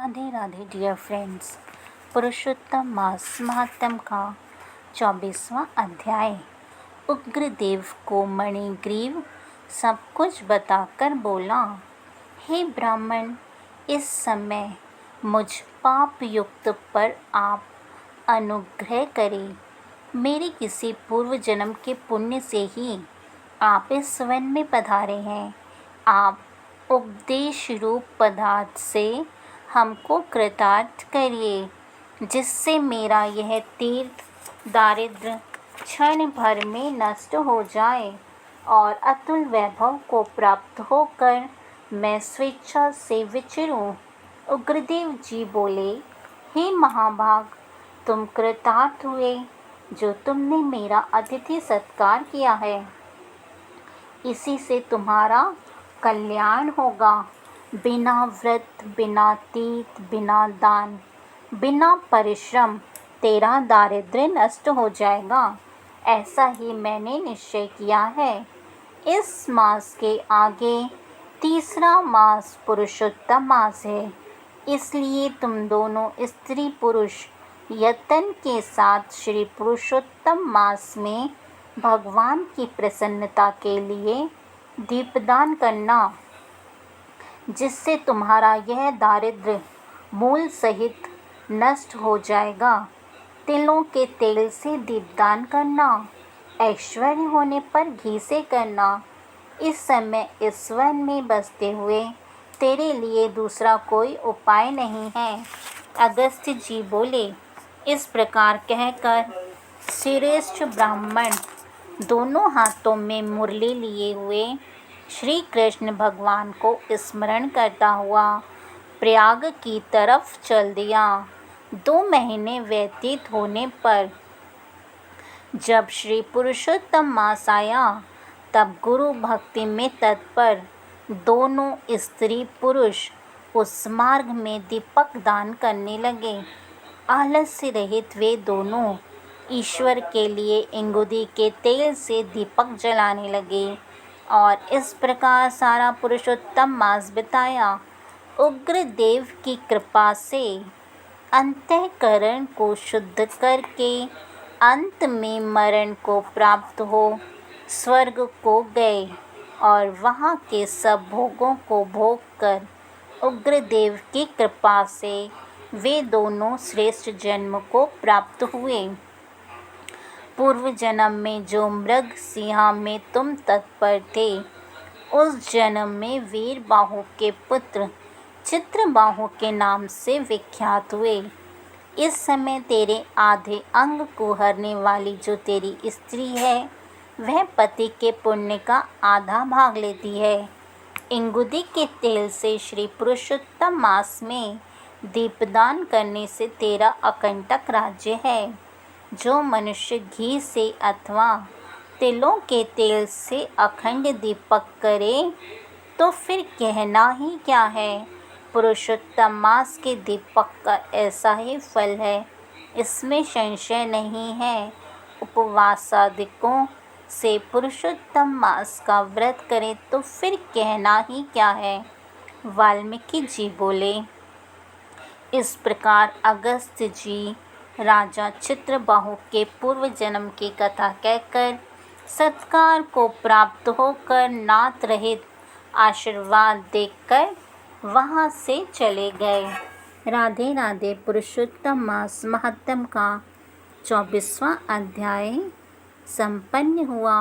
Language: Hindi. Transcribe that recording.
Radhe Radhe dear friends. पुरुषोत्तम मास महात्म का 24वां अध्याय। उग्रदेव को मणिग्रीव सब कुछ बताकर बोला, हे ब्राह्मण, इस समय मुझ पाप युक्त पर आप अनुग्रह करें। मेरे किसी पूर्व जन्म के पुण्य से ही आप इस वन में पधारे हैं। आप उपदेश रूप पदार्थ से हमको कृतार्थ करिए, जिससे मेरा यह तीर्थ दारिद्र्य क्षण भर में नष्ट हो जाए और अतुल वैभव को प्राप्त होकर मैं स्वेच्छा से विचरूं। उग्रदेव जी बोले, हे महाभाग, तुम कृतार्थ हुए जो तुमने मेरा अतिथि सत्कार किया है। इसी से तुम्हारा कल्याण होगा। बिना व्रत, बिना तीर्थ, बिना दान, बिना परिश्रम तेरा दारिद्र्य नष्ट हो जाएगा। ऐसा ही मैंने निश्चय किया है। इस मास के आगे तीसरा मास पुरुषोत्तम मास है। इसलिए तुम दोनों स्त्री पुरुष यत्न के साथ श्री पुरुषोत्तम मास में भगवान की प्रसन्नता के लिए दीपदान करना, जिससे तुम्हारा यह दारिद्र्य मूल सहित नष्ट हो जाएगा। तिलों के तेल से दीपदान करना, ऐश्वर्य होने पर घी से करना। इस समय इस वन में बसते हुए तेरे लिए दूसरा कोई उपाय नहीं है। अगस्त्य जी बोले। इस प्रकार कहकर श्रेष्ठ ब्राह्मण दोनों हाथों में मुरली लिए हुए श्री कृष्ण भगवान को स्मरण करता हुआ प्रयाग की तरफ चल दिया। 2 महीने व्यतीत होने पर जब श्री पुरुषोत्तम मास आया, तब गुरु भक्ति में तत्पर दोनों स्त्री पुरुष उस मार्ग में दीपक दान करने लगे। आलस्य रहित वे दोनों ईश्वर के लिए इंगुदी के तेल से दीपक जलाने लगे और इस प्रकार सारा पुरुषोत्तम मास बिताया। उग्रदेव की कृपा से अंतःकरण को शुद्ध करके अंत में मरण को प्राप्त हो स्वर्ग को गए और वहाँ के सब भोगों को भोग कर उग्रदेव की कृपा से वे दोनों श्रेष्ठ जन्म को प्राप्त हुए। पूर्व जन्म में जो मृग सिंह में तुम तत्पर थे, उस जन्म में वीर बाहु के पुत्र चित्रबाहु के नाम से विख्यात हुए। इस समय तेरे आधे अंग को हरने वाली जो तेरी स्त्री है, वह पति के पुण्य का आधा भाग लेती है। इंगुदी के तेल से श्री पुरुषोत्तम मास में दीपदान करने से तेरा अकंटक राज्य है। जो मनुष्य घी से अथवा तिलों के तेल से अखंड दीपक करे, तो फिर कहना ही क्या है। पुरुषोत्तम मास के दीपक का ऐसा ही फल है, इसमें संशय नहीं है। उपवासादिकों से पुरुषोत्तम मास का व्रत करें तो फिर कहना ही क्या है। वाल्मीकि जी बोले। इस प्रकार अगस्त्य जी राजा चित्रबाहु के पूर्व जन्म की कथा कहकर सत्कार को प्राप्त होकर नाथ रहित आशीर्वाद देकर वहाँ से चले गए। राधे राधे। पुरुषोत्तम मास महात्म का 24वां अध्याय संपन्न हुआ।